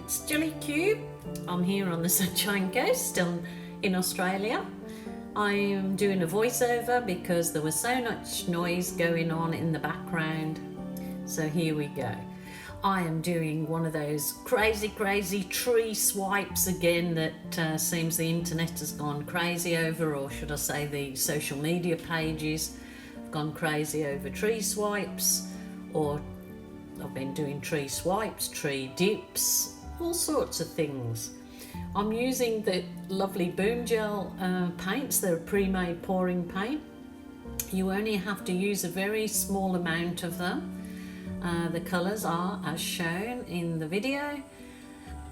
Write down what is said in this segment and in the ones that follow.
it's Gillykube. I'm here on the Sunshine Coast, still in Australia. I am doing a voiceover because there was so much noise going on in the background. So here we go. I am doing one of those crazy tree swipes again that seems the internet has gone crazy over, or should I say the social media pages have gone crazy over tree swipes, or I've been doing tree swipes, tree dips, all sorts of things. I'm using the lovely Boom Gel paints. They're a pre-made pouring paint. You only have to use a very small amount of them. The colours are as shown in the video.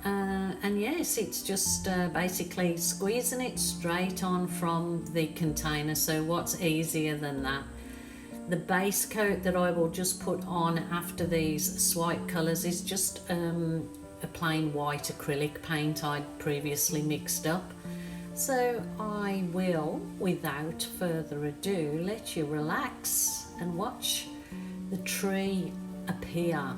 And yes, it's just basically squeezing it straight on from the container. So what's easier than that? The base coat that I will just put on after these swipe colours is just a plain white acrylic paint I'd previously mixed up. So I will, without further ado, let you relax and watch the tree appear.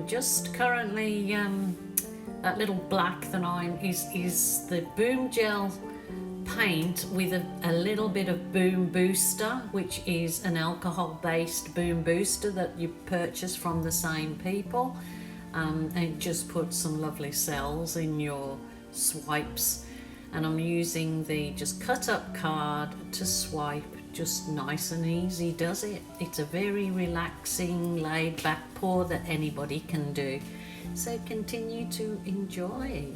Just currently that little black that I'm is the Boom Gel paint with a little bit of Boom Booster, which is an alcohol based Boom Booster that you purchase from the same people, and it just puts some lovely cells in your swipes. And I'm using the just cut up card to swipe. Just nice and easy does it. It's a very relaxing, laid back pour that anybody can do. So continue to enjoy.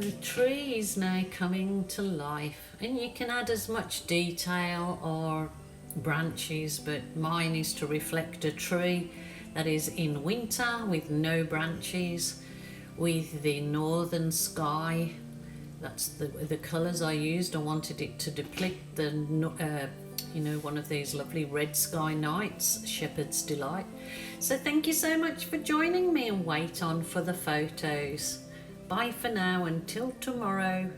the tree is now coming to life, and you can add as much detail or branches, but mine is to reflect a tree that is in winter with no branches, with the northern sky. That's the colours I used. I wanted it to depict the one of these lovely red sky nights, Shepherd's Delight. So thank you so much for joining me, and wait on for the photos. Bye for now, until tomorrow.